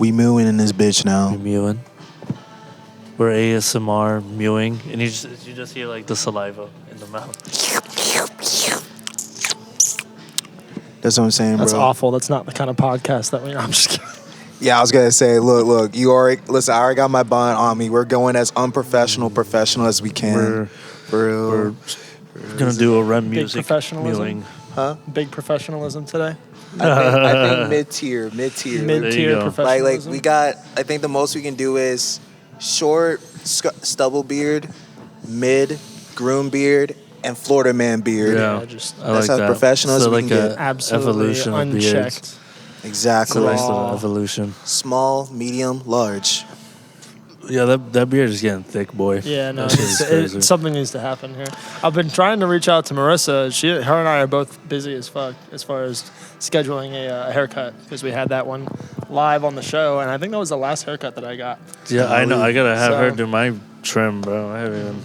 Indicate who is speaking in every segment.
Speaker 1: We mewing in this bitch now.
Speaker 2: We mewing. We're ASMR mewing, and you just hear like the saliva in the mouth.
Speaker 1: That's what I'm saying,
Speaker 3: That's
Speaker 1: bro.
Speaker 3: awful. That's not the kind of podcast that we. I'm just kidding.
Speaker 1: Yeah, I was gonna say, look. You already listen. I already got my bond on me. We're going as professional as we can.
Speaker 2: We're gonna do a REM
Speaker 3: Big
Speaker 2: music
Speaker 3: professionalism.
Speaker 2: mewing.
Speaker 1: Huh?
Speaker 3: Big professionalism today.
Speaker 1: I think mid-tier.
Speaker 3: Mid-tier
Speaker 2: go.
Speaker 3: professionalism.
Speaker 1: Like we got. I think the most we can do is short stubble beard, mid groom beard, and Florida man beard.
Speaker 2: Yeah,
Speaker 3: just
Speaker 2: I
Speaker 1: that's
Speaker 2: like
Speaker 1: how
Speaker 2: that.
Speaker 1: professional as
Speaker 2: So
Speaker 1: we
Speaker 2: like
Speaker 1: can
Speaker 2: a
Speaker 1: get.
Speaker 3: absolutely
Speaker 2: evolution of beards.
Speaker 3: unchecked.
Speaker 1: Exactly.
Speaker 2: It's a nice
Speaker 3: Raw.
Speaker 2: little evolution.
Speaker 1: Small, medium, large.
Speaker 2: Yeah, that beard is getting thick, boy.
Speaker 3: Yeah, no,
Speaker 2: That shit is crazy.
Speaker 3: something needs to happen here. I've been trying to reach out to Marissa. Her and I are both busy as fuck as far as scheduling a haircut because we had that one live on the show, and I think that was the last haircut that I got.
Speaker 2: Yeah, I know. I gotta have her
Speaker 3: So-
Speaker 2: do my trim, bro. I haven't even.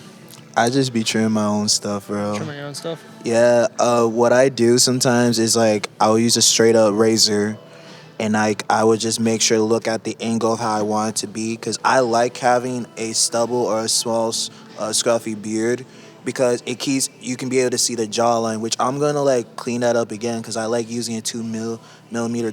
Speaker 1: I just be trimming my own stuff, bro.
Speaker 3: Trimming your own stuff.
Speaker 1: Yeah. What I do sometimes is like I'll use a straight up razor, and I would just make sure to look at the angle of how I want it to be, because I like having a stubble or a small scruffy beard, because you can be able to see the jawline, which I'm gonna like clean that up again because I like using a 2mm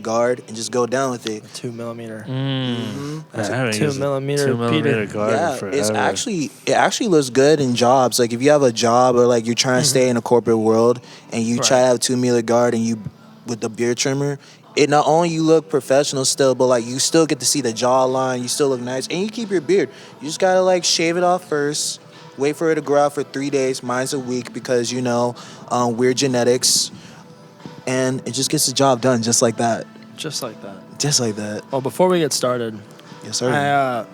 Speaker 1: guard and just go down with it.
Speaker 3: 2 millimeter.
Speaker 2: I haven't
Speaker 3: 2
Speaker 2: used a
Speaker 3: millimeter
Speaker 2: 2 millimeter
Speaker 3: Peter.
Speaker 2: guard
Speaker 1: Yeah,
Speaker 2: forever.
Speaker 1: it actually looks good in jobs. Like if you have a job or like you're trying to stay in a corporate world and you try to have 2mm guard and you with the beard trimmer, it not only you look professional still, but like you still get to see the jawline, you still look nice, and you keep your beard. You just gotta like shave it off first, wait for it to grow out for 3 days. Mine's a week because weird genetics, and it just gets the job done just like that.
Speaker 3: Just like that.
Speaker 1: Just like that.
Speaker 3: Well, before we get started,
Speaker 1: Yes, sir.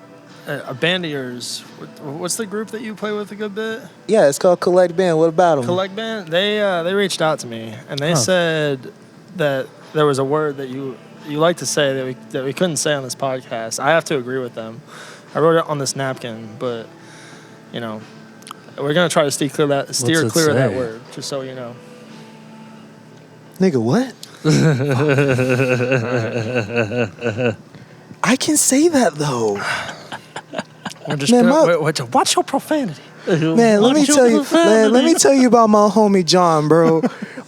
Speaker 3: a band of yours, what's the group that you play with a good bit?
Speaker 1: Yeah, it's called Collect Band. What about them?
Speaker 3: Collect Band. They reached out to me and they said that there was a word that you like to say that we couldn't say on this podcast. I have to agree with them. I wrote it on this napkin, but we're gonna try to steer clear of that
Speaker 2: say?
Speaker 3: word, just so you know.
Speaker 1: Nigga, what? I can say that though.
Speaker 3: We're just
Speaker 1: Man,
Speaker 3: watch your profanity.
Speaker 1: Man, let me tell you about my homie John, bro.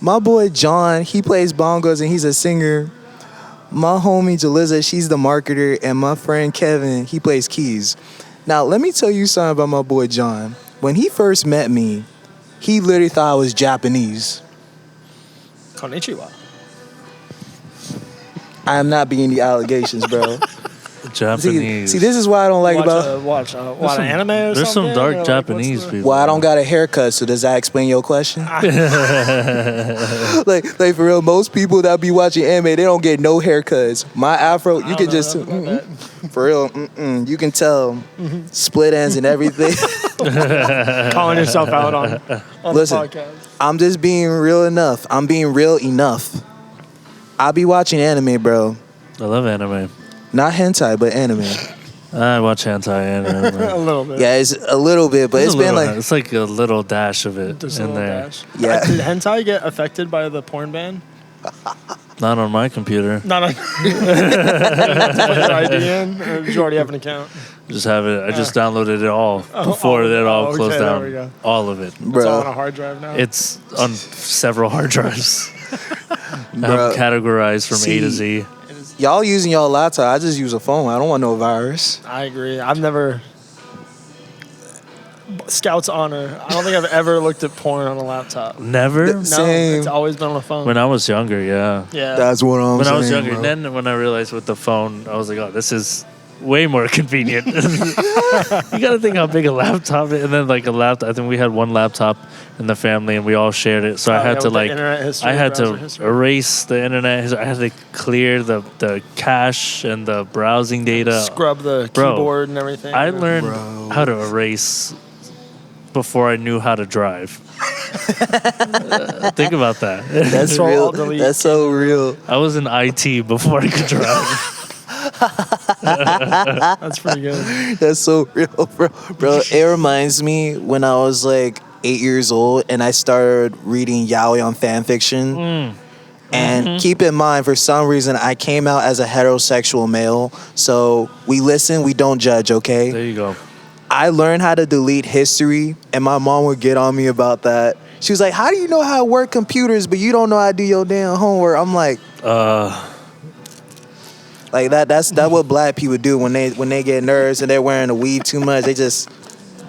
Speaker 1: My boy John, he plays bongos and he's a singer. My homie Jalissa, she's the marketer, and my friend Kevin, he plays keys. Now, let me tell you something about my boy John. When he first met me, he literally thought I was Japanese.
Speaker 3: Konnichiwa.
Speaker 1: I am not being the allegations, bro.
Speaker 2: Japanese.
Speaker 1: See, this is what I don't like about.
Speaker 3: Watch anime or
Speaker 2: There's
Speaker 3: something.
Speaker 2: some dark
Speaker 3: Or, like,
Speaker 2: Japanese
Speaker 3: what's the-
Speaker 2: people.
Speaker 1: Well, I don't got a haircut, so does that explain your question? like for real, most people that be watching anime, they don't get no haircuts. My afro, you can just for real, you can tell split ends and everything.
Speaker 3: Calling yourself out on
Speaker 1: Listen,
Speaker 3: the podcast.
Speaker 1: I'm just being real enough. I'm being real enough. I be watching anime, bro.
Speaker 2: I love anime.
Speaker 1: Not hentai, but anime.
Speaker 2: I watch hentai anime.
Speaker 3: A little bit.
Speaker 1: Yeah, it's a little bit, but it's been like
Speaker 2: it's like a little dash of it
Speaker 3: Just a
Speaker 2: in
Speaker 3: little
Speaker 2: there.
Speaker 3: dash.
Speaker 1: Yeah.
Speaker 3: Did hentai get affected by the porn ban?
Speaker 2: Not on my computer.
Speaker 3: Not on. You have to put your ID in, or did you already have an account?
Speaker 2: Just have it. I just downloaded it all before it all
Speaker 3: okay,
Speaker 2: closed
Speaker 3: there we
Speaker 2: down.
Speaker 3: go.
Speaker 2: All of it.
Speaker 3: It's all on a
Speaker 1: bro.
Speaker 3: hard drive now.
Speaker 2: It's on several hard drives.
Speaker 1: Bruh.
Speaker 2: I'm categorized from A to Z.
Speaker 3: It is,
Speaker 1: Y'all using your laptop. I just use a phone. I don't want no virus.
Speaker 3: I agree. I've never. Scout's honor. I don't think I've ever looked at porn on a laptop.
Speaker 2: Never.
Speaker 3: No,
Speaker 1: Same.
Speaker 3: it's always been on a phone.
Speaker 2: When I was younger, yeah.
Speaker 3: yeah.
Speaker 1: That's what I'm
Speaker 2: When
Speaker 1: saying.
Speaker 2: I was younger,
Speaker 1: bro.
Speaker 2: then when I realized with the phone, I was like, oh, this is way more convenient. You gotta think how big a laptop is. And then like a laptop, I think we had one laptop in the family and we all shared it. So I had to
Speaker 3: with the
Speaker 2: like,
Speaker 3: internet history,
Speaker 2: I had
Speaker 3: browser
Speaker 2: to
Speaker 3: history.
Speaker 2: erase the internet history. I had to clear the cache and the browsing data.
Speaker 3: Scrub the
Speaker 2: Bro,
Speaker 3: keyboard and everything.
Speaker 2: I learned
Speaker 1: Bro.
Speaker 2: how to erase before I knew how to drive. Think about that.
Speaker 1: That's
Speaker 3: Control,
Speaker 1: real.
Speaker 3: Alt, Delete.
Speaker 1: That's so real.
Speaker 2: I was in IT before I could drive.
Speaker 3: That's pretty good.
Speaker 1: That's so real, bro. It reminds me when I was like 8 years old and I started reading yaoi on fan fiction. And keep in mind, for some reason, I came out as a heterosexual male. So we listen, we don't judge, okay?
Speaker 2: There you go.
Speaker 1: I learned how to delete history, and my mom would get on me about that. She was like, how do you know how to work computers, but you don't know how to do your damn homework? I'm like, like that's what black people do when they get nervous and they're wearing the weave too much. They just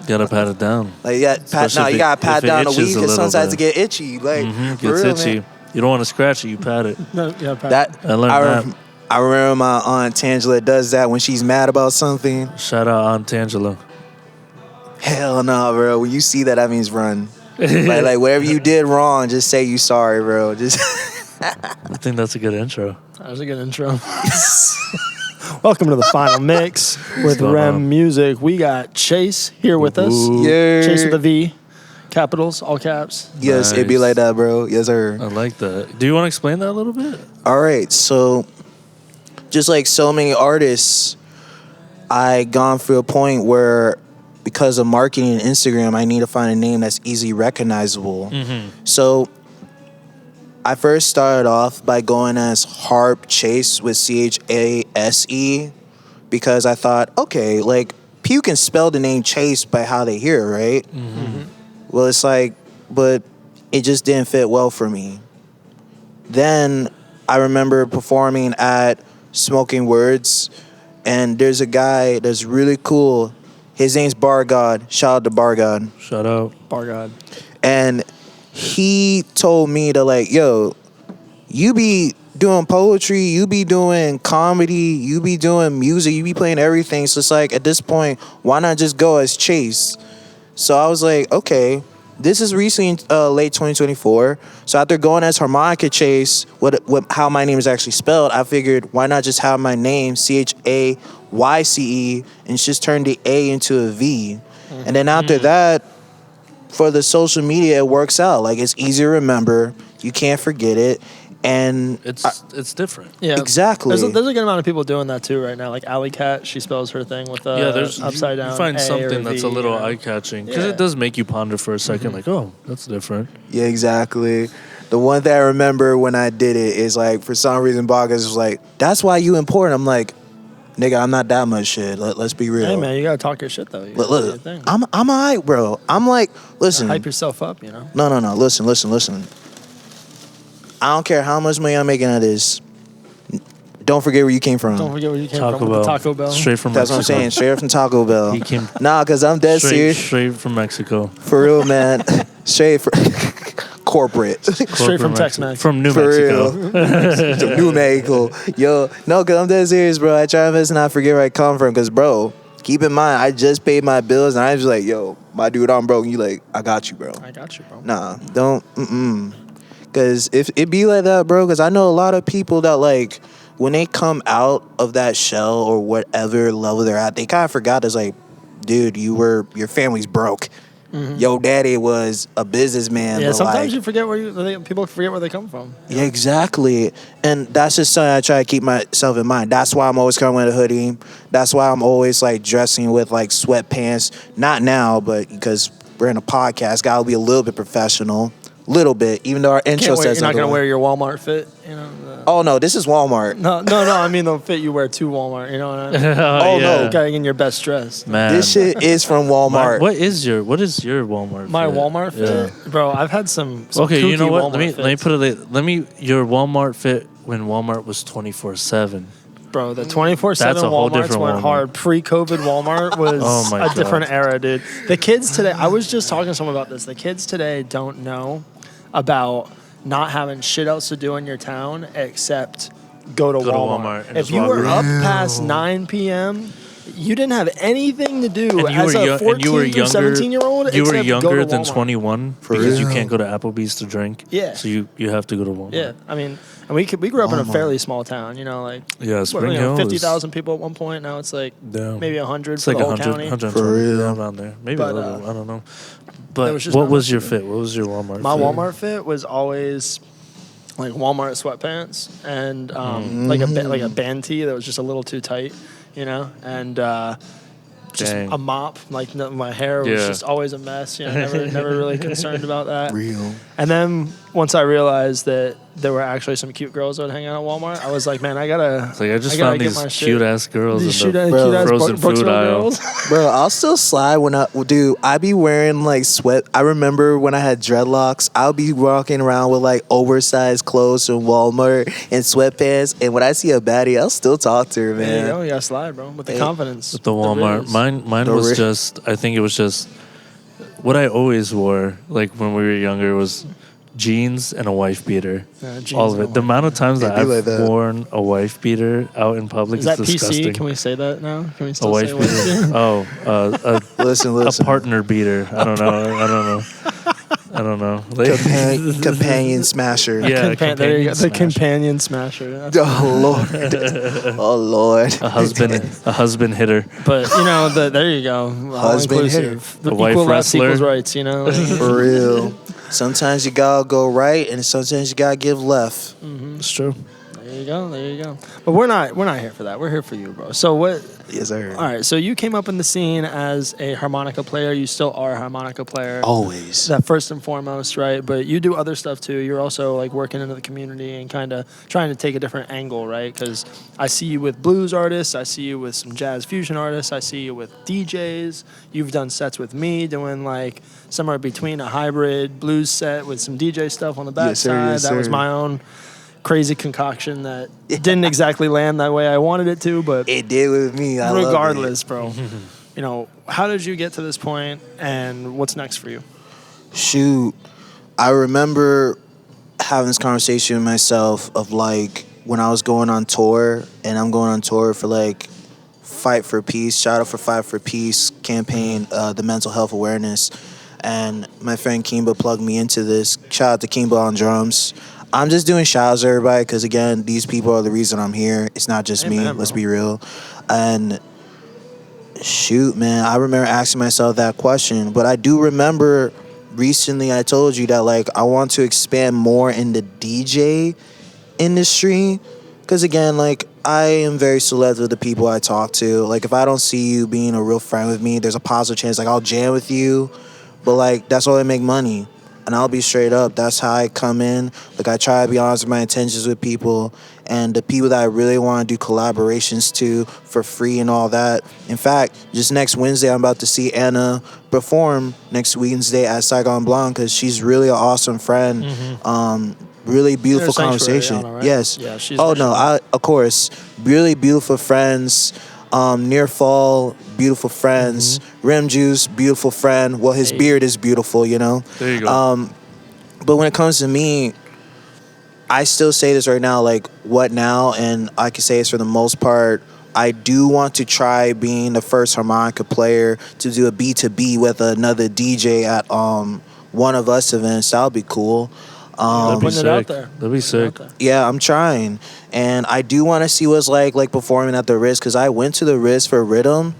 Speaker 2: gotta pat it down.
Speaker 1: like you gotta pat down the weave because sometimes it get itchy. Like
Speaker 2: gets
Speaker 1: real,
Speaker 2: itchy.
Speaker 1: man.
Speaker 2: You don't want to scratch it. You pat it.
Speaker 3: No, yeah,
Speaker 1: That
Speaker 2: I learned that.
Speaker 1: I remember my aunt Tangela does that when she's mad about something.
Speaker 2: Shout out Aunt Tangela.
Speaker 1: Hell no, bro. When you see that means run. like whatever you did wrong, just say you sorry, bro. Just.
Speaker 2: I think that's a good intro.
Speaker 3: That was a good intro. Welcome to the final mix with
Speaker 2: going
Speaker 3: REM
Speaker 2: on?
Speaker 3: Music. We got Chase here with us.
Speaker 1: Yeah.
Speaker 3: Chase with a V, capitals, all caps.
Speaker 1: Yes, it be
Speaker 2: Nice.
Speaker 1: like that, bro. Yes, sir.
Speaker 2: I like that. Do you want to explain that a little bit?
Speaker 1: All right, so just like so many artists, I gone through a point where because of marketing and Instagram, I need to find a name that's easily recognizable. So I first started off by going as Harp Chase with CHASE because I thought, okay, like people can spell the name Chase by how they hear it, right? Well, it's like, but it just didn't fit well for me. Then I remember performing at Smoking Words, and there's a guy that's really cool. His name's Bar God. Shout out to Bar God.
Speaker 2: Shout out.
Speaker 3: Bar God.
Speaker 1: And he told me to like, yo, you be doing poetry, you be doing comedy, you be doing music, you be playing everything. So it's like, at this point, why not just go as Chase? So I was like, okay, this is recently late 2024. So after going as Harmonica Chase, how my name is actually spelled, I figured why not just have my name CHAYCE and just turn the A into a V. And then after that, for the social media, it works out. Like it's easy to remember. You can't forget it. And
Speaker 2: It's different.
Speaker 3: Yeah,
Speaker 1: Exactly.
Speaker 3: There's a good amount of people doing that too right now. Like Alley Cat, she spells her thing with
Speaker 2: There's
Speaker 3: upside down.
Speaker 2: You find
Speaker 3: A
Speaker 2: something
Speaker 3: or
Speaker 2: that's
Speaker 3: V,
Speaker 2: a little
Speaker 3: you know?
Speaker 2: eye catching because
Speaker 3: Yeah.
Speaker 2: it does make you ponder for a second. Like, oh, that's different.
Speaker 1: yeah, exactly. The one thing I remember when I did it is like, for some reason, Bogus was like, that's why you important. I'm like, nigga, I'm not that much shit. Let's be real.
Speaker 3: Hey man, you gotta talk your shit though. You gotta do your
Speaker 1: Look,
Speaker 3: thing.
Speaker 1: I'm alright, bro. I'm like, listen.
Speaker 3: Hype yourself up, you know.
Speaker 1: No. Listen. I don't care how much money I'm making out of this. Don't forget where you came from.
Speaker 3: Don't forget where you came
Speaker 2: Taco
Speaker 3: from
Speaker 2: Bell.
Speaker 3: with the Taco Bell.
Speaker 2: Straight from
Speaker 1: That's what I'm
Speaker 2: Mexico.
Speaker 1: saying. Straight from Taco Bell.
Speaker 2: He came
Speaker 1: Nah, cause I'm dead serious.
Speaker 2: straight from Mexico.
Speaker 1: For real, man. Straight for corporate.
Speaker 3: Straight from Tex-Mex.
Speaker 2: From New
Speaker 1: For
Speaker 2: Mexico.
Speaker 1: real. To New Mexico. Yo, no, cause I'm dead serious, bro. I try my best to not forget where I come from. Cause, bro, keep in mind, I just paid my bills and I was like, yo, my dude, I'm broke. And you like, I got you, bro.
Speaker 3: I got you, bro.
Speaker 1: Nah, don't. Cause if it be like that, bro. Cause I know a lot of people that like when they come out of that shell or whatever level they're at, they kind of forgot. It's like, dude, your family's broke. Yo, daddy was a businessman.
Speaker 3: Yeah,
Speaker 1: but
Speaker 3: sometimes
Speaker 1: like,
Speaker 3: you forget people forget where they come from.
Speaker 1: yeah, exactly. And that's just something I try to keep myself in mind. That's why I'm always coming with a hoodie. That's why I'm always like dressing with like sweatpants. Not now, but because we're in a podcast, gotta be a little bit professional. Little bit, even though our intro says
Speaker 3: You're not gonna
Speaker 1: otherwise.
Speaker 3: wear your Walmart fit, you know.
Speaker 1: Oh no, this is Walmart.
Speaker 3: No. I mean the fit you wear to Walmart. You know what I mean?
Speaker 1: Oh, no.
Speaker 3: You gotta get in your best dress.
Speaker 2: Man.
Speaker 1: This shit is from Walmart.
Speaker 2: What is your Walmart
Speaker 3: My
Speaker 2: fit?
Speaker 3: Walmart fit,
Speaker 2: Yeah.
Speaker 3: bro. I've had some
Speaker 2: Okay, you know
Speaker 3: kooky
Speaker 2: what?
Speaker 3: Walmart
Speaker 2: Let me
Speaker 3: fits.
Speaker 2: put it. Let me your Walmart fit when Walmart was 24/7.
Speaker 3: Bro, the 24/7
Speaker 2: That's a whole
Speaker 3: Walmarts
Speaker 2: different
Speaker 3: went
Speaker 2: Walmart.
Speaker 3: hard. Pre-COVID Walmart was
Speaker 2: Oh my
Speaker 3: a different
Speaker 2: God.
Speaker 3: era, dude. The kids today, I was just talking to someone about this. The kids today don't know about not having shit else to do in your town except go to Walmart.
Speaker 2: and
Speaker 3: If
Speaker 2: just
Speaker 3: you
Speaker 2: walk
Speaker 3: were
Speaker 2: around.
Speaker 3: up past 9 p.m., you didn't have anything to do
Speaker 2: And you
Speaker 3: as
Speaker 2: were
Speaker 3: a
Speaker 2: young,
Speaker 3: 14
Speaker 2: and you were
Speaker 3: through
Speaker 2: younger.
Speaker 3: 17-year-old.
Speaker 2: You were
Speaker 3: except go
Speaker 2: younger
Speaker 3: to
Speaker 2: than
Speaker 3: Walmart.
Speaker 2: 21 because you can't go to Applebee's to drink.
Speaker 3: Yeah.
Speaker 2: So you have to go to Walmart.
Speaker 3: Yeah, I mean, and we grew up in a
Speaker 1: Walmart.
Speaker 3: fairly small town, you know, like
Speaker 2: Yeah, Spring Hill
Speaker 3: 50,000 people at one point. Now it's like
Speaker 2: Yeah.
Speaker 3: maybe 100
Speaker 2: It's
Speaker 3: for
Speaker 2: like
Speaker 3: the whole
Speaker 2: 100,
Speaker 3: county.
Speaker 2: 120,
Speaker 1: For real.
Speaker 2: yeah, around there. Maybe
Speaker 3: But,
Speaker 2: a little. I don't know.
Speaker 3: there
Speaker 2: But
Speaker 3: was just
Speaker 2: what
Speaker 3: not
Speaker 2: was
Speaker 3: much
Speaker 2: your
Speaker 3: to do.
Speaker 2: fit? What was your Walmart
Speaker 3: My
Speaker 2: fit?
Speaker 3: Walmart fit was always like Walmart sweatpants and like a band tee that was just a little too tight, you know, and just
Speaker 2: Dang.
Speaker 3: a mop. Like my hair was
Speaker 2: Yeah.
Speaker 3: just always a mess. You know, never really concerned about that.
Speaker 1: Real.
Speaker 3: And then once I realized that there were actually some cute girls that would hang out at Walmart, I was like, man, I gotta.
Speaker 2: It's like I just
Speaker 3: gotta
Speaker 2: found
Speaker 3: get
Speaker 2: these
Speaker 3: my shit.
Speaker 2: cute ass girls
Speaker 3: These
Speaker 2: in the
Speaker 3: cute-ass
Speaker 2: frozen food
Speaker 3: Brooksville
Speaker 2: aisle.
Speaker 3: girls.
Speaker 1: Bro, I'll still slide when I be wearing like sweat. I remember when I had dreadlocks, I'll be walking around with like oversized clothes from Walmart and sweatpants. And when I see a baddie, I'll still talk to her,
Speaker 3: There you
Speaker 1: man.
Speaker 3: go. You gotta slide, bro, with the confidence.
Speaker 2: With the Walmart.
Speaker 3: riz.
Speaker 2: Mine
Speaker 1: The
Speaker 2: was
Speaker 1: riz.
Speaker 2: just, I think it was just what I always wore, like when we were younger, was jeans and a wife beater.
Speaker 3: Yeah, jeans
Speaker 2: All of
Speaker 3: and
Speaker 2: it. The
Speaker 3: a
Speaker 2: amount of times
Speaker 1: Yeah,
Speaker 2: that
Speaker 1: be
Speaker 2: I've
Speaker 1: like that.
Speaker 2: worn a wife beater out in public
Speaker 3: Is that
Speaker 2: disgusting.
Speaker 3: PC? Can we say that now? Can we
Speaker 2: A
Speaker 3: still
Speaker 2: wife
Speaker 3: say
Speaker 2: beater. Oh,
Speaker 1: Listen,
Speaker 2: a
Speaker 1: listen.
Speaker 2: partner beater. I don't know. Like,
Speaker 1: Companion smasher.
Speaker 2: Yeah.
Speaker 3: There you go. The
Speaker 2: smasher.
Speaker 3: companion smasher. That's
Speaker 1: Oh Lord. Oh Lord.
Speaker 2: A husband hitter.
Speaker 3: But there you go.
Speaker 1: Husband
Speaker 3: All-inclusive.
Speaker 2: A
Speaker 3: The
Speaker 2: wife
Speaker 3: equal less
Speaker 2: wrestler.
Speaker 3: equals rights. Like,
Speaker 1: For real. Sometimes you gotta go right, and sometimes you gotta give left.
Speaker 2: It's true.
Speaker 3: there you go. But we're not here for that. We're here for you, bro. So what?
Speaker 1: Yes, sir.
Speaker 3: All right. So you came up in the scene as a harmonica player. You still are a harmonica player.
Speaker 1: Always.
Speaker 3: That first and foremost, right? But you do other stuff too. You're also like working into the community and kind of trying to take a different angle, right? Because I see you with blues artists, I see you with some jazz fusion artists, I see you with DJs. You've done sets with me, doing like somewhere between a hybrid blues set with some DJ stuff on the
Speaker 1: Yes, sir,
Speaker 3: backside.
Speaker 1: yes,
Speaker 3: That was
Speaker 1: sir.
Speaker 3: my own crazy concoction that didn't exactly land that way I wanted it to, but
Speaker 1: It did with me. I love
Speaker 3: regardless, bro. How did you get to this point, and what's next for you?
Speaker 1: Shoot, I remember having this conversation with myself of like when I was going on tour, and I'm going on tour for like Fight for Peace, shout out for Fight for Peace campaign, the mental health awareness. And my friend Kimba plugged me into this. Shout out to Kimba on drums. I'm just doing shout outs to everybody because, again, these people are the reason I'm here. It's not just me.
Speaker 3: Amen,
Speaker 1: Let's
Speaker 3: bro.
Speaker 1: be real. And shoot, man, I remember asking myself that question. But I do remember recently I told you that, like, I want to expand more in the DJ industry. Because, again, like, I am very selective with the people I talk to. Like, if I don't see you being a real friend with me, there's a positive chance, like, I'll jam with you. But, like, that's all I make money. And I'll be straight up. That's how I come in. Like, I try to be honest with my intentions with people. And the people that I really want to do collaborations to for free and all that. In fact, just next Wednesday, I'm about to see Anna perform next Wednesday at Saigon Blonde because she's really an awesome friend. Really beautiful
Speaker 3: Sanctuary,
Speaker 1: conversation.
Speaker 3: Anna, right?
Speaker 1: Yes.
Speaker 3: Yeah, she's
Speaker 1: Oh,
Speaker 3: the
Speaker 1: no, of course. Really beautiful friends. Near Fall, beautiful friends. Rim Juice, beautiful friend. Well, his beard is beautiful,
Speaker 2: There you go.
Speaker 1: But when it comes to me, I still say this right now, like, what now? And I can say this for the most part. I do want to try being the first harmonica player to do a B2B with another DJ at one of us events. That would be cool.
Speaker 2: That'd be
Speaker 3: Putting it out
Speaker 2: sick.
Speaker 3: there.
Speaker 2: That'd be sick.
Speaker 1: Yeah, I'm trying. And I do want to see what's like performing at the Ritz, because I went to the Ritz for Rhythm.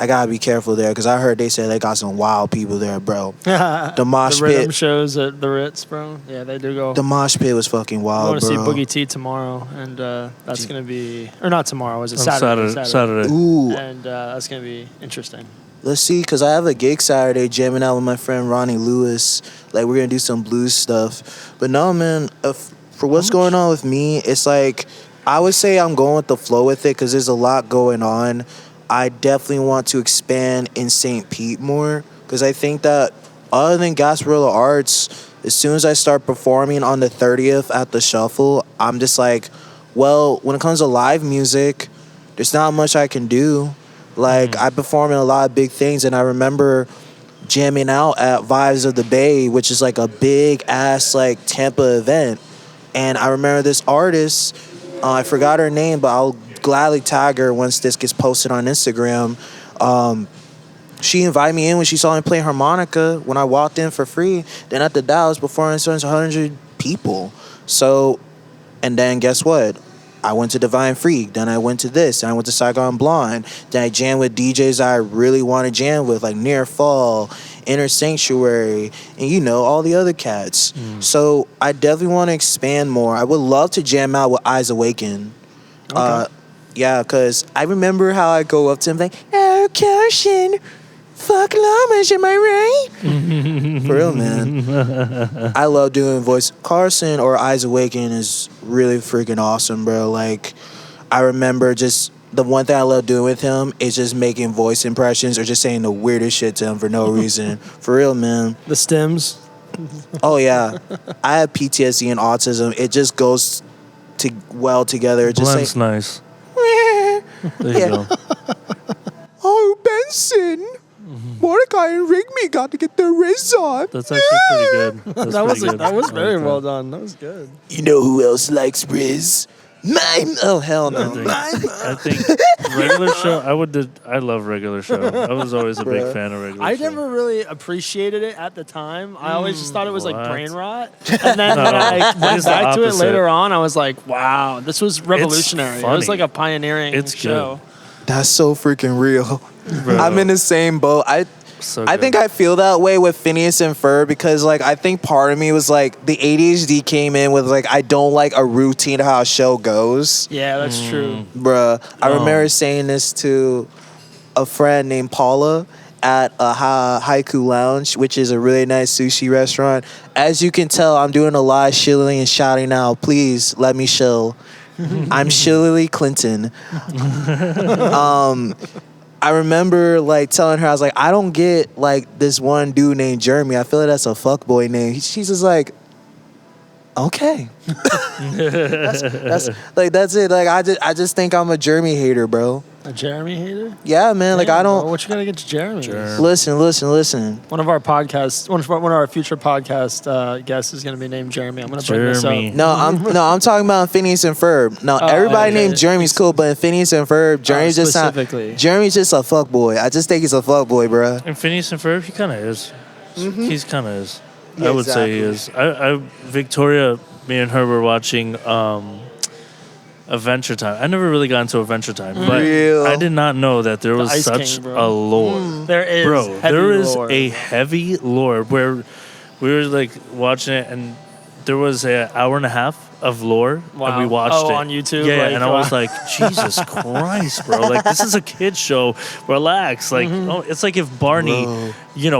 Speaker 1: I got to be careful there, because I heard they said they got some wild people there, bro. The mosh
Speaker 3: the rhythm
Speaker 1: pit.
Speaker 3: shows at the Ritz, bro. Yeah, they do go.
Speaker 1: The mosh pit was fucking
Speaker 3: I
Speaker 1: wild,
Speaker 3: want to
Speaker 1: bro.
Speaker 3: see Boogie T tomorrow, and that's going to be, or not tomorrow, is it
Speaker 2: On Saturday.
Speaker 1: Ooh,
Speaker 3: And that's going to be interesting.
Speaker 1: let's see, because I have a gig Saturday jamming out with my friend Ronnie Lewis. Like, we're going to do some blues stuff. But no, man, for what's going on with me, it's like, I would say I'm going with the flow with it because there's a lot going on. I definitely want to expand in St. Pete more because I think that other than Gasparilla Arts, as soon as I start performing on the 30th at the Shuffle, I'm just like, well, when it comes to live music, there's not much I can do. Like, I perform in a lot of big things, and I remember jamming out at Vibes of the Bay, which is like a big-ass, like, Tampa event. And I remember this artist, I forgot her name, but I'll gladly tag her once this gets posted on Instagram. She invited me in when she saw me play harmonica when I walked in for free. Then at the Dallas before I saw 100 people. So, and then guess what? I went to Divine Freak. Then I went to this. Then I went to Saigon Blonde. Then I jammed with DJs I really want to jam with, like Near Fall, Inner Sanctuary, and all the other cats. So I definitely want to expand more. I would love to jam out with Eyes Awaken. Yeah, because I remember how I go up to him like, "Oh, Caution, Fuck Lamas, am I right? For real, man. I love doing voice. Carson or Eyes Awaken is really freaking awesome, bro. Like, I remember just the one thing I love doing with him is just making voice impressions or just saying the weirdest shit to him for no reason. For real, man.
Speaker 3: The stems.
Speaker 1: Oh, yeah. I have PTSD and autism. It just goes well together. Just
Speaker 2: Blend's nice. There you
Speaker 1: Yeah.
Speaker 2: go.
Speaker 1: Oh, Benson. Mordecai and Rigby got to get their Riz on.
Speaker 2: That's actually pretty good. That's
Speaker 3: That was
Speaker 2: pretty good.
Speaker 3: that was
Speaker 2: I
Speaker 3: very
Speaker 2: like
Speaker 3: well
Speaker 2: that.
Speaker 3: done. That was good.
Speaker 1: You know who else likes Riz? Oh, hell no.
Speaker 2: I think regular show. I love regular show. I was always a big
Speaker 1: Bruh.
Speaker 2: fan of regular
Speaker 3: I
Speaker 2: show.
Speaker 3: never really appreciated it at the time. I always just thought it was like
Speaker 2: what?
Speaker 3: brain rot. And then when I went
Speaker 2: It's the
Speaker 3: back to it
Speaker 2: opposite.
Speaker 3: later on, I was like, wow, this was revolutionary. It was
Speaker 2: funny.
Speaker 3: like a pioneering
Speaker 2: It's
Speaker 3: show.
Speaker 1: That's so freaking real.
Speaker 2: Bro.
Speaker 1: I'm in the same boat.
Speaker 2: So
Speaker 1: I
Speaker 2: good.
Speaker 1: think I feel that way with Phineas and Ferb because, like, I think part of me was like the ADHD came in with like I don't like a routine of how a show goes,
Speaker 3: Yeah, that's true.
Speaker 1: bruh. I
Speaker 2: Oh.
Speaker 1: remember saying this to a friend named Paula at a Haiku Lounge, which is a really nice sushi restaurant. As you can tell, I'm doing a lot of shilling and shouting now. Please let me shill. I'm Shillily Clinton. I remember like telling her, I was like, I don't get like this one dude named Jeremy. I feel like that's a fuckboy name. She's just like, okay. that's it. Like I just think I'm a Jeremy hater, bro.
Speaker 3: A Jeremy hater?
Speaker 1: Yeah, man. Like
Speaker 3: Damn,
Speaker 1: I don't
Speaker 3: bro, what you got against Jeremy?
Speaker 1: listen.
Speaker 3: One of our podcasts, one of our future podcast guests is going to be named Jeremy. I'm going to bring this
Speaker 2: Jeremy.
Speaker 3: up.
Speaker 1: No, I'm talking about Phineas and Ferb. No, everybody
Speaker 3: okay.
Speaker 1: named Jeremy's cool, but in Phineas and Ferb, Jeremy's just not.
Speaker 3: specifically.
Speaker 1: Jeremy's just a fuckboy. I just think he's a fuckboy, bro.
Speaker 2: And Phineas and Ferb, he kind of is. He's kind of is.
Speaker 1: Yeah,
Speaker 2: I would say he is. Victoria, me and her were watching Adventure Time. I never really got into Adventure Time, but
Speaker 1: Real.
Speaker 2: I did not know that there was
Speaker 3: Ice
Speaker 2: such
Speaker 3: King, bro.
Speaker 2: a lore.
Speaker 3: There is
Speaker 2: Bro,
Speaker 3: heavy
Speaker 2: there is
Speaker 3: lore.
Speaker 2: a heavy lore where we were like watching it, and there was an hour and a half of lore, and
Speaker 3: Wow.
Speaker 2: we watched
Speaker 3: Oh,
Speaker 2: it
Speaker 3: on YouTube?
Speaker 2: Yeah,
Speaker 3: Like,
Speaker 2: and I was like, Jesus Christ, bro! Like this is a kid show. Relax. Like oh, it's like if Barney,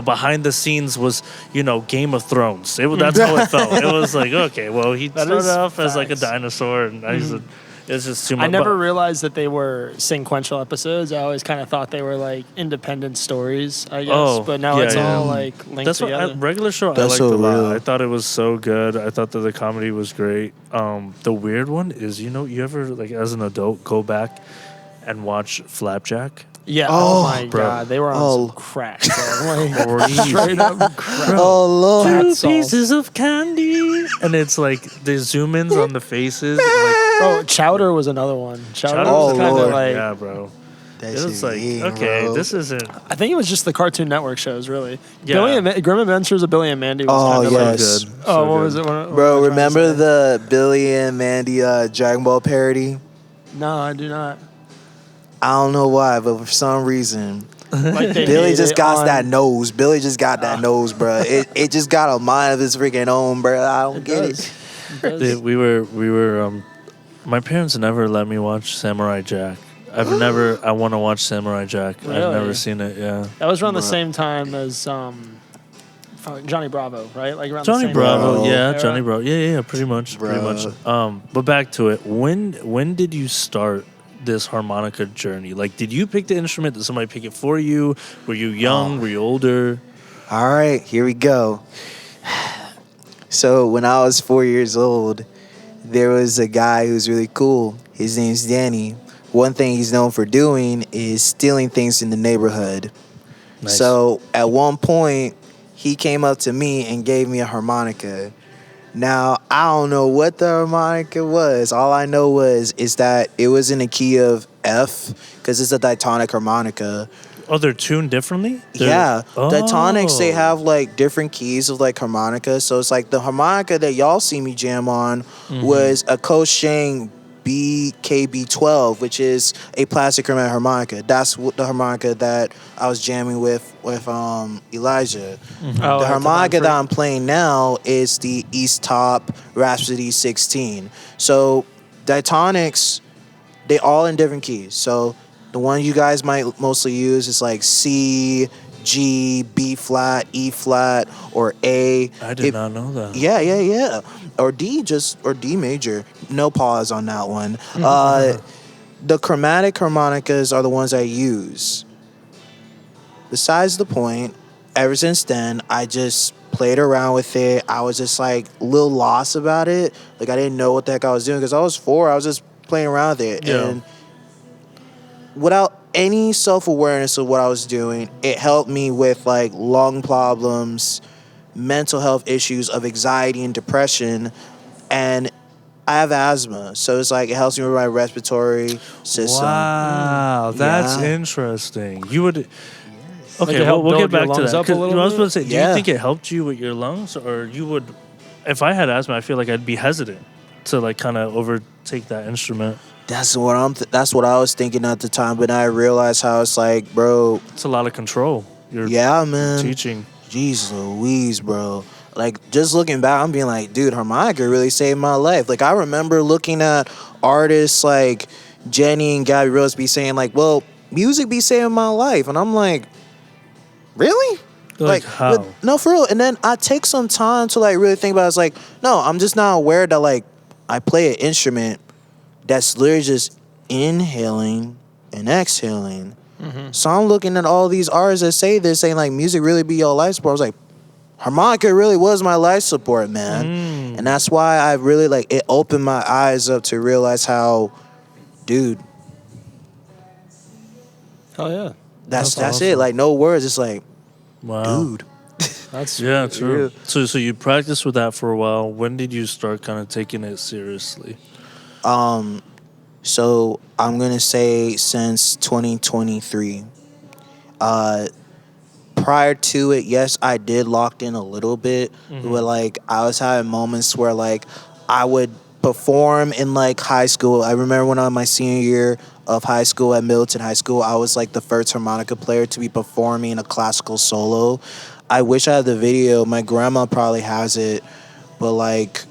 Speaker 2: behind the scenes was Game of Thrones. That's how it felt. It was like okay, well he
Speaker 3: That
Speaker 2: started
Speaker 3: is
Speaker 2: off as like a
Speaker 3: facts.
Speaker 2: dinosaur, and I said it's just too much.
Speaker 3: I never realized that they were sequential episodes. I always kind of thought they were like independent stories, I guess.
Speaker 2: Oh,
Speaker 3: but now
Speaker 2: yeah,
Speaker 3: it's
Speaker 2: yeah.
Speaker 3: all like linked
Speaker 2: That's what
Speaker 3: together.
Speaker 2: regular show I
Speaker 1: That's
Speaker 2: liked
Speaker 1: so
Speaker 2: a lot.
Speaker 1: real.
Speaker 2: I thought it was so good. I thought that the comedy was great. The weird one is you ever like as an adult go back and watch Flapjack?
Speaker 3: Yeah.
Speaker 1: Oh,
Speaker 3: Oh, my
Speaker 2: bro.
Speaker 3: god, they were on
Speaker 1: Oh.
Speaker 3: some crack. Bro. Like,
Speaker 2: Or
Speaker 3: straight up crack.
Speaker 1: Oh Lord.
Speaker 3: Cat
Speaker 2: two
Speaker 3: sauce.
Speaker 2: pieces of candy, and it's like the zoom ins on the faces. And like,
Speaker 3: Bro, Chowder was another one. Chowder
Speaker 2: Chowder
Speaker 3: was
Speaker 1: Oh,
Speaker 3: kind
Speaker 1: Lord.
Speaker 3: of like.
Speaker 2: yeah, bro.
Speaker 1: That
Speaker 2: It was
Speaker 1: shit
Speaker 2: like
Speaker 1: eating,
Speaker 2: okay,
Speaker 1: bro.
Speaker 2: this isn't.
Speaker 3: I think it was just the Cartoon Network shows, really.
Speaker 2: Yeah.
Speaker 3: Grim Adventures of Billy and Mandy was
Speaker 1: Oh,
Speaker 3: kind of
Speaker 1: yes.
Speaker 2: So
Speaker 3: like.
Speaker 2: good.
Speaker 3: Oh,
Speaker 2: So
Speaker 3: what
Speaker 2: good.
Speaker 3: was it? What am I
Speaker 1: Bro,
Speaker 3: trying to
Speaker 1: remember
Speaker 3: say?
Speaker 1: the Billy and Mandy Dragon Ball parody?
Speaker 3: No, I do not.
Speaker 1: I don't know why, but for some reason,
Speaker 3: Like they
Speaker 1: Billy
Speaker 3: made
Speaker 1: just
Speaker 3: it
Speaker 1: got
Speaker 3: on-
Speaker 1: that nose. Billy just got that nose, bro. It just got a mind of its freaking own, bro. I don't get
Speaker 3: does.
Speaker 1: it.
Speaker 3: It does.
Speaker 2: We were my parents never let me watch Samurai Jack. I want to watch Samurai Jack. I've
Speaker 3: Really?
Speaker 2: never seen it. Yeah.
Speaker 3: That was around the same time as Johnny Bravo, right? Like around the
Speaker 2: Johnny
Speaker 3: same
Speaker 2: Bravo,
Speaker 1: Bro.
Speaker 2: yeah,
Speaker 3: era.
Speaker 2: Johnny Bravo, yeah, pretty much.
Speaker 1: Bro.
Speaker 2: But back to it. When did you start this harmonica journey? Like, did you pick the instrument? Did somebody pick it for you? Were you young? Were you older?
Speaker 1: All right, here we go. So when I was 4 years old, there was a guy who's really cool. His name's Danny. One thing he's known for doing is stealing things in the neighborhood.
Speaker 2: Nice.
Speaker 1: So at one point, he came up to me and gave me a harmonica. Now, I don't know what the harmonica was. All I know is that it was in the key of F because it's a diatonic harmonica.
Speaker 2: Oh, they're tuned differently?
Speaker 1: Yeah. Diatonics, they
Speaker 2: Oh.
Speaker 1: have like different keys of like harmonica. So it's like the harmonica that y'all see me jam on was a Kosheng BKB12, which is a plastic hermetic harmonica. That's what the harmonica that I was jamming with Elijah.
Speaker 3: Oh,
Speaker 1: The
Speaker 3: at
Speaker 1: harmonica
Speaker 3: time
Speaker 1: that
Speaker 3: frame.
Speaker 1: I'm playing now is the East Top Rhapsody 16. So diatonics, they all in different keys. So the one you guys might mostly use is like C, G, B flat, E flat, or A.
Speaker 2: I did not know that.
Speaker 1: Yeah. Or D major. No pause on that one. The chromatic harmonicas are the ones I use. Besides the point, ever since then, I just played around with it. I was just like a little lost about it. Like I didn't know what the heck I was doing because I was 4. I was just playing around with it.
Speaker 2: Yeah.
Speaker 1: And without any self-awareness of what I was doing, it helped me with like lung problems, mental health issues of anxiety and depression. And I have asthma, so it's like it helps me with my respiratory system.
Speaker 2: Wow, that's
Speaker 1: Yeah.
Speaker 2: interesting. You would.
Speaker 3: Like
Speaker 2: Okay,
Speaker 3: it helped
Speaker 2: we'll get
Speaker 3: build your
Speaker 2: back to
Speaker 3: lungs
Speaker 2: that.
Speaker 3: up a
Speaker 2: 'Cause,
Speaker 3: little
Speaker 2: I was
Speaker 3: bit?
Speaker 2: supposed to say, do
Speaker 1: Yeah.
Speaker 2: you think it helped you with your lungs, or you would? If I had asthma, I feel like I'd be hesitant to like kind of overtake that instrument.
Speaker 1: That's what that's what I was thinking at the time, but I realized how it's like, bro,
Speaker 2: It's a lot of control. You're
Speaker 1: yeah, man.
Speaker 2: teaching.
Speaker 1: Jeez Louise, bro. Like, just looking back, I'm being like, dude, harmonica really saved my life. Like, I remember looking at artists like Jenny and Gabby Rose be saying, like, well, music be saving my life. And I'm like, really?
Speaker 2: Like how?
Speaker 1: No, for real. And then I take some time to, like, really think about it. It's like, no, I'm just not aware that, like, I play an instrument that's literally just inhaling and exhaling. So I'm looking at all these artists that say this, saying, like, music really be your life support. I was like, harmonica really was my life support, man. And that's why I really, like, it opened my eyes up to realize how, dude,
Speaker 3: Hell yeah.
Speaker 1: that's
Speaker 2: awesome.
Speaker 1: it. Like, no words. It's like,
Speaker 2: Wow.
Speaker 1: dude.
Speaker 3: That's
Speaker 2: Yeah, true. So you practiced with that for a while. When did you start kind of taking it seriously?
Speaker 1: So I'm gonna say since 2023. Prior to it, yes, I did locked in a little bit, but like I was having moments where like I would perform in like high school. I remember when I was my senior year of high school at Middleton High School, I was like the first harmonica player to be performing a classical solo. I wish I had the video. My grandma probably has it, but like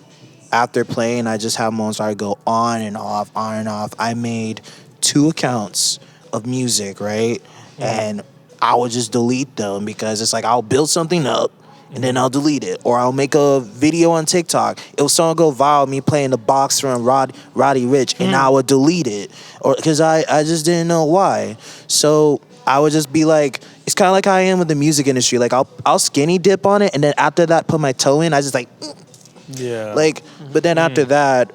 Speaker 1: after playing, I just have moments where I go on and off, on and off. I made 2 accounts of music, right? And I would just delete them because it's like I'll build something up and then I'll delete it. Or I'll make a video on TikTok. It was song go viral, me playing the box from Roddy Rich, and I would delete it. Or because I just didn't know why. So I would just be like, it's kind of like how I am with the music industry. Like I'll skinny dip on it, and then after that put my toe in. I just like,
Speaker 2: Yeah.
Speaker 1: like, but then after that,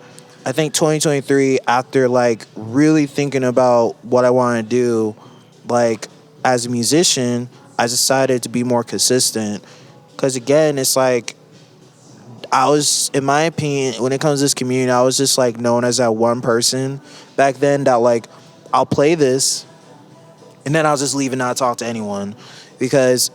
Speaker 1: I think 2023, after like really thinking about what I want to do, like as a musician, I decided to be more consistent. Because again, it's like, I was, in my opinion, when it comes to this community, I was just like known as that one person back then that like, I'll play this, and then I'll just leave and not talk to anyone. Because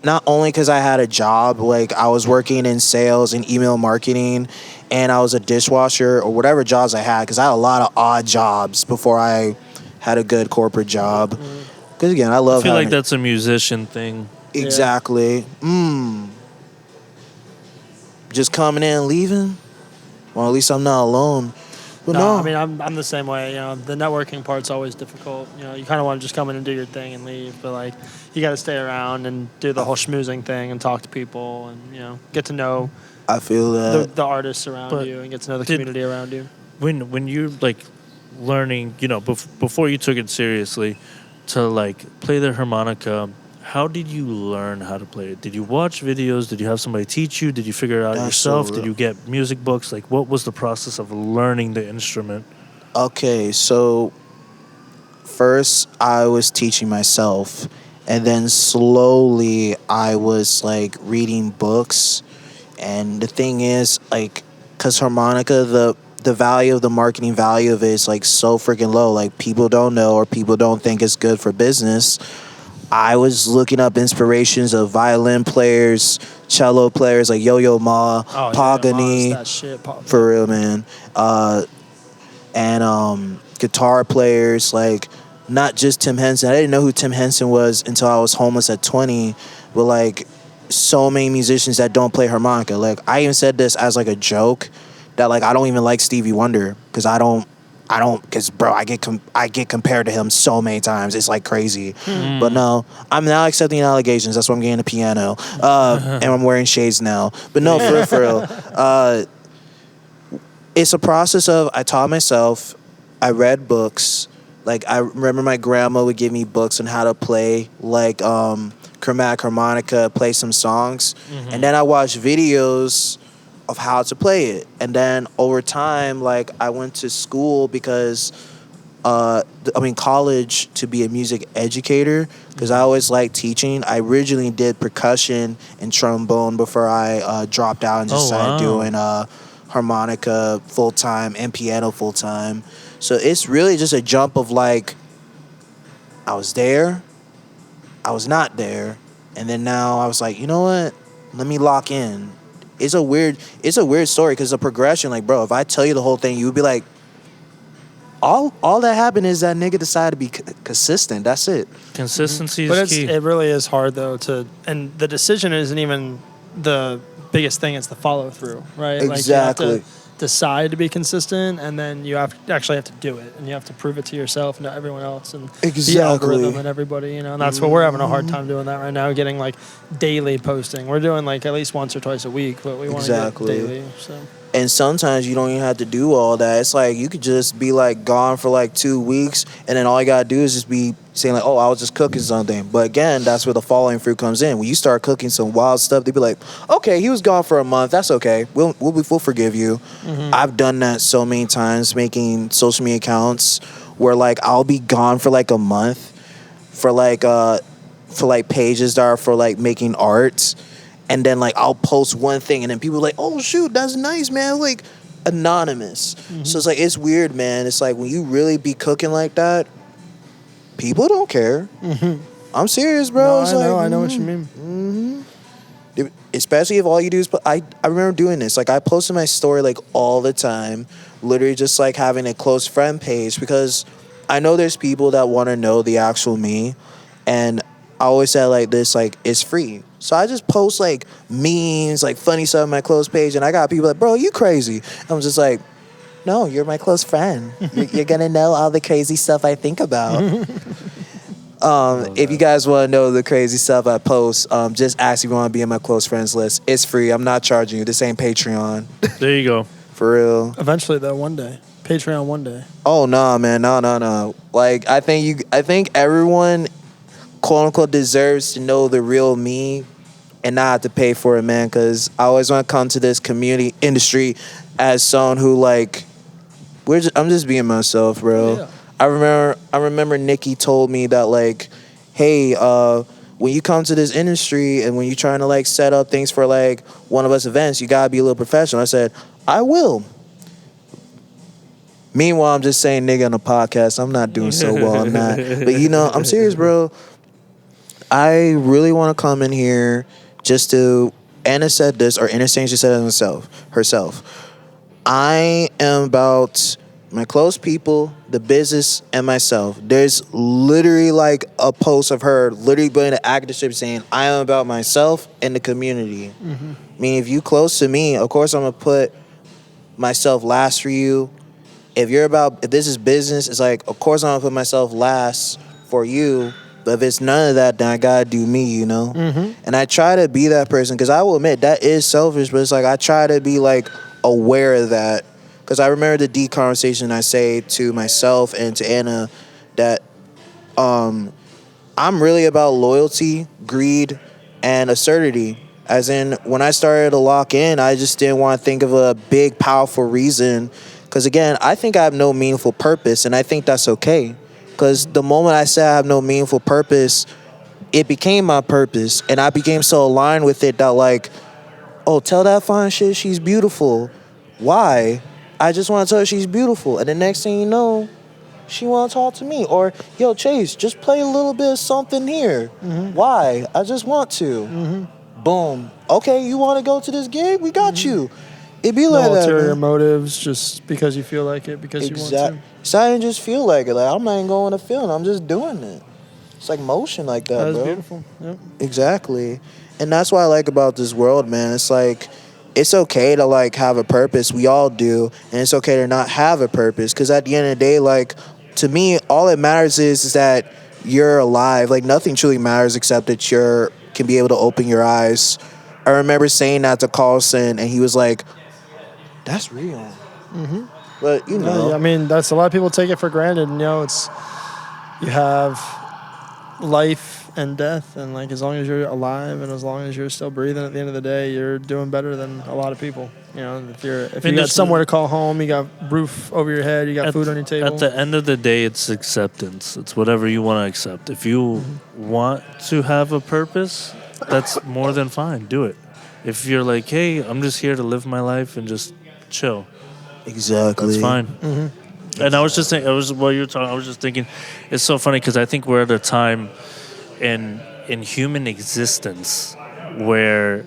Speaker 1: not only because I had a job, like I was working in sales and email marketing, and I was a dishwasher or whatever jobs I had, because I had a lot of odd jobs before I had a good corporate job. Because again, I love
Speaker 2: I feel like
Speaker 1: having-
Speaker 2: that's a musician thing.
Speaker 1: Exactly. Just coming in and leaving? Well, at least I'm not alone. But no.
Speaker 3: I mean, I'm the same way. You know, the networking part's always difficult. You know, you kind of want to just come in and do your thing and leave, but like, you got to stay around and do the whole schmoozing thing and talk to people and get to know
Speaker 1: I feel that.
Speaker 3: the artists around
Speaker 2: But
Speaker 3: you and get to know the
Speaker 2: did-
Speaker 3: community around you.
Speaker 2: When you're like learning, before you took it seriously, to like play the harmonica, how did you learn how to play it? Did you watch videos? Did you have somebody teach you? Did you figure it out
Speaker 1: That's so
Speaker 2: yourself? Did
Speaker 1: real.
Speaker 2: you get music books? Like, what was the process of learning the instrument?
Speaker 1: Okay, so first I was teaching myself, and then slowly I was like reading books. And the thing is, like, because harmonica, the value of the marketing value of it is like so freaking low. Like, people don't know, or people don't think it's good for business. I was looking up inspirations of violin players, cello players like Yo-Yo Ma, Pagani.
Speaker 3: That shit.
Speaker 1: For real, man. And guitar players, like, not just Tim Henson. I didn't know who Tim Henson was until I was homeless at 20. But, like, so many musicians that don't play harmonica. Like, I even said this as, like, a joke that, like, I don't even like Stevie Wonder because I don't I don't, because bro, I get compared to him so many times. It's like crazy. But no, I'm now accepting allegations. That's why I'm getting a piano, and I'm wearing shades now. But no, for real, it's a process of I taught myself. I read books. Like I remember my grandma would give me books on how to play like chromatic harmonica, play some songs, and then I watched videos of how to play it. And then over time, like I went to school because college to be a music educator because I always liked teaching. I originally did percussion and trombone before I dropped out and just started doing harmonica full time and piano full time. So it's really just a jump of like I was there, I was not there, and then now I was like, you know what? Let me lock in. It's a weird story because the progression, like, bro, if I tell you the whole thing, you would be like, all that happened is that nigga decided to be consistent. That's it.
Speaker 2: Consistency
Speaker 3: But
Speaker 2: is key.
Speaker 3: it really is hard though and the decision isn't even the biggest thing. It's the follow through, right?
Speaker 1: Exactly.
Speaker 3: Like you have to decide to be consistent, and then you actually have to do it, and you have to prove it to yourself and to everyone else, and the algorithm and everybody, and that's what we're having a hard time doing that right now. Getting like daily posting. We're doing like at least once or twice a week, but we want to get daily. So.
Speaker 1: And sometimes you don't even have to do all that. It's like you could just be like gone for like 2 weeks, and then all you gotta do is just be saying like, "Oh, I was just cooking something." But again, that's where the following fruit comes in. When you start cooking some wild stuff, they be like, "Okay, he was gone for a month. That's okay. We'll forgive you." I've done that so many times, making social media accounts where like I'll be gone for like a month for like pages that are for like making art. And then, like, I'll post one thing, and then people are like, oh, shoot, that's nice, man. Like, anonymous. So it's like, it's weird, man. It's like, when you really be cooking like that, people don't care. I'm serious, bro.
Speaker 3: No, I know what you mean.
Speaker 1: Especially if all you do is I remember doing this. Like, I posted my story, like, all the time. Literally just, like, having a close friend page. Because I know there's people that want to know the actual me. And I always say like this, like, it's free. So I just post like memes, like funny stuff on my close page, and I got people like, bro, you crazy. I'm just like, no, you're my close friend. You're gonna know all the crazy stuff I think about. If you guys want to know the crazy stuff I post, just ask if you want to be in my close friends list. It's free. I'm not charging you. This ain't Patreon.
Speaker 2: There you go.
Speaker 1: For real.
Speaker 3: Eventually, though, one day. Patreon one day.
Speaker 1: Oh, nah, man. No. Like, I think everyone, quote unquote, deserves to know the real me and not have to pay for it, man, because I always want to come to this community industry as someone who, like, I'm just being myself, bro. Yeah. I remember Nikki told me that, like, hey, when you come to this industry and when you're trying to, like, set up things for, like, one of us events, you got to be a little professional. I said, I will. Meanwhile, I'm just saying nigga on the podcast. I'm not doing so well on that. But, you know, I'm serious, bro. I really want to come in here just to, Anna said this, or Anna Saint, she said it herself. I am about my close people, the business, and myself. There's literally like a post of her literally putting an active strip saying, I am about myself and the community. I mean, if you close to me, of course I'm going to put myself last for you. If this is business, it's like, of course I'm going to put myself last for you. But if it's none of that, then I gotta do me, you know? And I try to be that person, because I will admit, that is selfish, but it's like, I try to be, like, aware of that. Because I remember the deep conversation I say to myself and to Anna that I'm really about loyalty, greed, and assertivity. As in, when I started to lock in, I just didn't want to think of a big, powerful reason. Because, again, I think I have no meaningful purpose, and I think that's okay. Because the moment I said I have no meaningful purpose, it became my purpose. And I became so aligned with it that, like, oh, tell that fine shit she's beautiful. Why? I just want to tell her she's beautiful. And the next thing you know, she want to talk to me. Or, yo, Chase, just play a little bit of something here. Why? I just want to. Boom. Okay, you want to go to this gig? We got you. It be like that.
Speaker 3: No ulterior motives, just because you feel like it, because you want to.
Speaker 1: So I didn't just feel like it. Like, I'm not even going to feel it. I'm just doing it. It's like motion like that, bro.
Speaker 3: That's beautiful. Yep.
Speaker 1: Exactly. And that's what I like about this world, man. It's like, it's okay to like have a purpose. We all do, and it's okay to not have a purpose. Because at the end of the day, like to me, all it matters is that you're alive. Like nothing truly matters except that you're can be able to open your eyes. I remember saying that to Carlson, and he was like, "That's real." But you know,
Speaker 3: Yeah, I mean, that's a lot of people take it for granted. You know, it's you have life and death, and like as long as you're alive and as long as you're still breathing, at the end of the day, you're doing better than a lot of people. You know, if you got somewhere to call home, you got roof over your head, you got food on your table.
Speaker 2: At the end of the day, it's acceptance. It's whatever you want to accept. If you want to have a purpose, that's more than fine. Do it. If you're like, hey, I'm just here to live my life and just chill,
Speaker 1: exactly.
Speaker 2: that's fine. And I was just thinking, while you were talking, I was just thinking, it's so funny because I think we're at a time in human existence where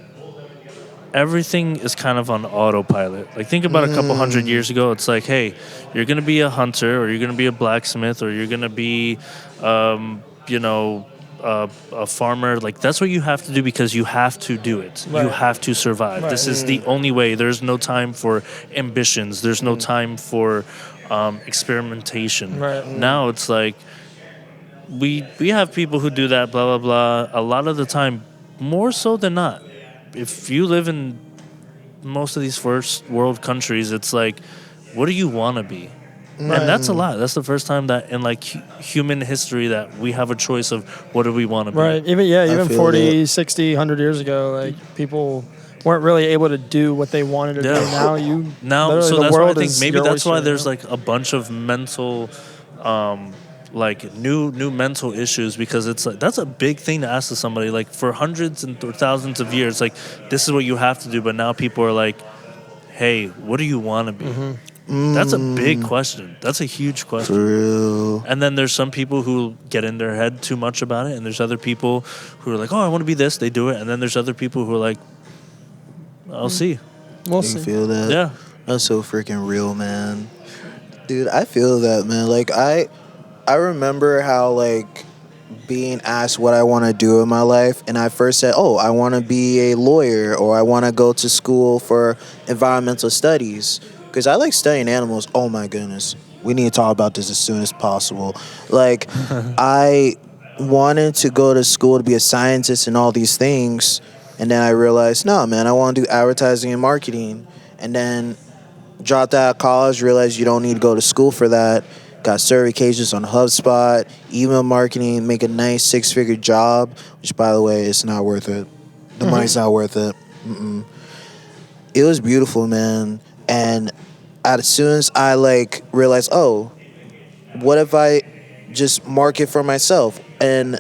Speaker 2: everything is kind of on autopilot. Like think about a couple hundred years ago. It's like, hey, you're gonna be a hunter, or you're gonna be a blacksmith, or you're gonna be, a farmer. Like that's what you have to do because you have to do it.
Speaker 3: Right.
Speaker 2: You have to survive.
Speaker 3: Right.
Speaker 2: This is the only way. There's no time for ambitions. There's no time for experimentation.
Speaker 3: Right.
Speaker 2: Now it's like we have people who do that. Blah blah blah. A lot of the time, more so than not. If you live in most of these first world countries, it's like, what do you want to be? Right. And that's a lot. That's the first time that in like human history that we have a choice of what do we want to be.
Speaker 3: Right. Even 40, 60, 100 years ago, like people weren't really able to do what they wanted to do. Now
Speaker 2: so
Speaker 3: the
Speaker 2: that's
Speaker 3: world
Speaker 2: why I think
Speaker 3: is
Speaker 2: maybe
Speaker 3: your
Speaker 2: that's why
Speaker 3: oyster,
Speaker 2: there's like a bunch of mental like new mental issues, because it's like that's a big thing to ask to somebody. Like for hundreds and thousands of years, like this is what you have to do, but now people are like, hey, what do you want to be? That's a big question. That's a huge question.
Speaker 1: For real.
Speaker 2: And then there's some people who get in their head too much about it, and there's other people who are like, oh, I want to be this, they do it. And then there's other people who are like, I'll see.
Speaker 3: We'll
Speaker 1: You
Speaker 3: see.
Speaker 1: feel that?
Speaker 2: Yeah.
Speaker 1: That's so freaking real, man. Dude, I feel that, man. Like I remember how like being asked what I want to do in my life, and I first said, oh, I want to be a lawyer, or I want to go to school for environmental studies, because I like studying animals. Oh my goodness, we need to talk about this as soon as possible. Like I wanted to go to school to be a scientist and all these things, and then I realized, no, man, I want to do advertising and marketing. And then dropped out of college, realized you don't need to go to school for that. Got certifications on HubSpot, email marketing, make a nice 6-figure job, which, by the way, it's not worth it. The money's not worth it. It was beautiful, man. And as soon as I like realized, oh, what if I just market for myself? And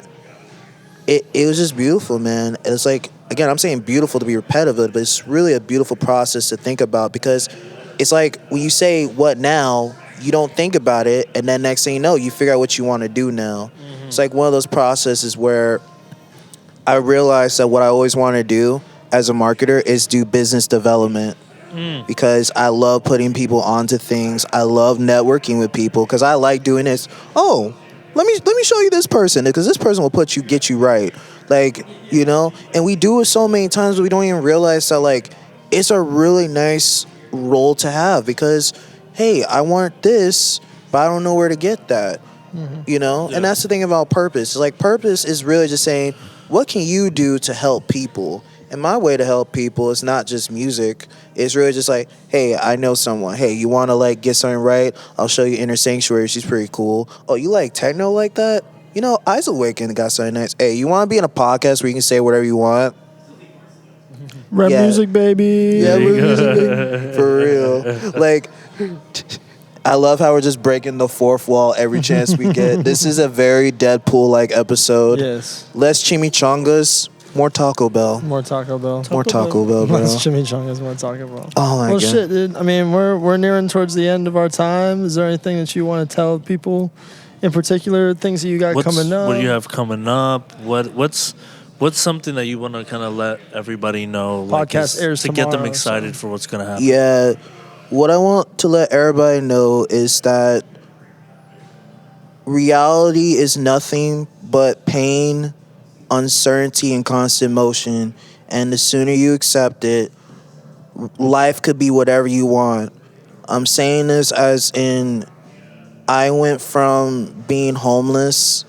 Speaker 1: it was just beautiful, man. It's like, again, I'm saying beautiful to be repetitive, but it's really a beautiful process to think about, because it's like when you say what now, you don't think about it, and then next thing you know, you figure out what you want to do now. It's like one of those processes where I realized that what I always want to do as a marketer is do business development, because I love putting people onto things. I love networking with people because I like doing this. Oh, let me show you this person, because this person will get you right. Like, you know, and we do it so many times that we don't even realize that like it's a really nice role to have, because hey, I want this, but I don't know where to get that. You know? Yeah. And that's the thing about purpose. Like, purpose is really just saying, what can you do to help people? And my way to help people is not just music. It's really just like, hey, I know someone. Hey, you want to, like, get something right? I'll show you Inner Sanctuary. She's pretty cool. Oh, you like techno like that? You know, Eyes Awakened got something nice. Hey, you want to be in a podcast where you can say whatever you want?
Speaker 3: Rap music, baby.
Speaker 1: Yeah, rap music, baby. For real. Like, I love how we're just breaking the fourth wall every chance we get. This is a very Deadpool-like episode.
Speaker 3: Yes.
Speaker 1: Less chimichangas, more Taco Bell.
Speaker 3: More Taco Bell.
Speaker 1: More Taco Bell, bro.
Speaker 3: Less chimichangas, more Taco Bell.
Speaker 1: Oh, my God.
Speaker 3: Well, shit, dude. I mean, we're nearing towards the end of our time. Is there anything that you want to tell people in particular, things that you got coming up?
Speaker 2: What do you have coming up? What's something that you want to kind of let everybody know?
Speaker 3: Podcast airs
Speaker 2: to get them
Speaker 3: tomorrow,
Speaker 2: excited for what's going to happen.
Speaker 1: Yeah. What I want to let everybody know is that reality is nothing but pain, uncertainty, and constant motion. And the sooner you accept it, life could be whatever you want. I'm saying this as in I went from being homeless,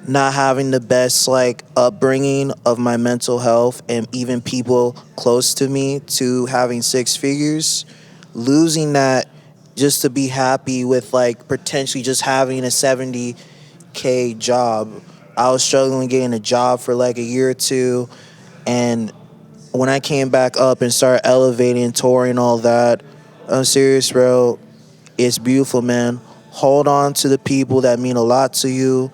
Speaker 1: not having the best like upbringing of my mental health and even people close to me, to having six figures, losing that just to be happy with like potentially just having a 70K job. I was struggling getting a job for like a year or two, and when I came back up and started elevating, touring, all that, I'm serious, bro. It's beautiful, man. Hold on to the people that mean a lot to you.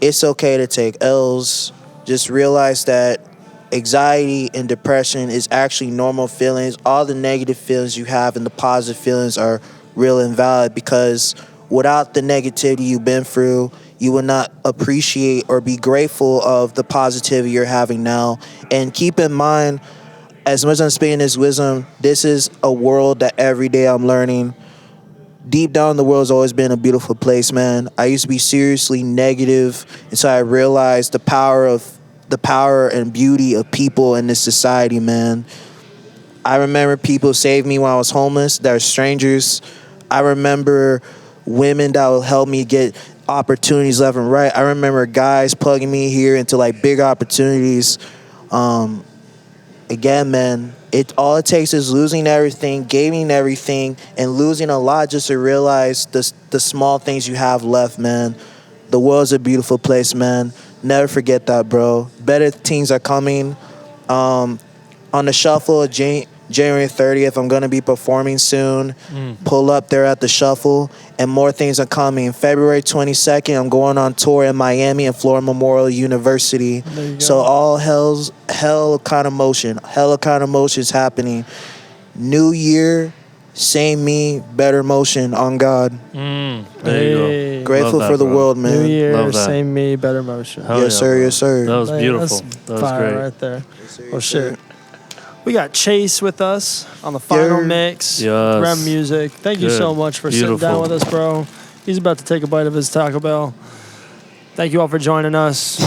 Speaker 1: It's okay to take L's. Just realize that anxiety and depression is actually normal feelings. All the negative feelings you have and the positive feelings are real and valid, because without the negativity you've been through, you will not appreciate or be grateful of the positivity you're having now. And keep in mind, as much as I'm speaking this wisdom, this is a world that every day I'm learning. Deep down, the world's always been a beautiful place, man. I used to be seriously negative until I realized the power and beauty of people in this society, man. I remember people saved me when I was homeless. That are strangers. I remember women that will help me get opportunities left and right. I remember guys plugging me here into like big opportunities. Again, man, all it takes is losing everything, gaining everything, and losing a lot just to realize the small things you have left, man. The world's a beautiful place, man. Never forget that, bro. Better things are coming. On the shuffle, January 30th, I'm going to be performing soon. Pull up there at the shuffle, and more things are coming. February 22nd, I'm going on tour in Miami and Florida Memorial University. So all hell kind of motion is happening. New year, same me, better motion on God.
Speaker 2: There you go.
Speaker 1: Grateful
Speaker 2: Love that,
Speaker 1: for the
Speaker 2: bro.
Speaker 1: world, man.
Speaker 3: New Year,
Speaker 2: Love that.
Speaker 3: same me, better motion.
Speaker 2: Hell
Speaker 1: Yes,
Speaker 2: yeah,
Speaker 1: sir.
Speaker 2: bro.
Speaker 1: Yes, sir.
Speaker 2: That was beautiful.
Speaker 3: That's
Speaker 2: That was
Speaker 3: fire
Speaker 2: great.
Speaker 3: right there.
Speaker 1: Sir,
Speaker 3: Well,
Speaker 1: yes, sir.
Speaker 3: shit. We got Chase with us on the final
Speaker 1: Yeah.
Speaker 3: mix.
Speaker 2: Yes.
Speaker 3: REM Music. Thank you
Speaker 2: Good.
Speaker 3: so much for sitting
Speaker 2: Beautiful.
Speaker 3: down with us, bro. He's about to take a bite of his Taco Bell. Thank you all for joining us.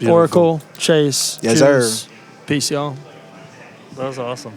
Speaker 3: Oracle, Chase.
Speaker 1: Yes,
Speaker 3: Juice.
Speaker 1: sir.
Speaker 3: Peace, y'all.
Speaker 2: That was awesome.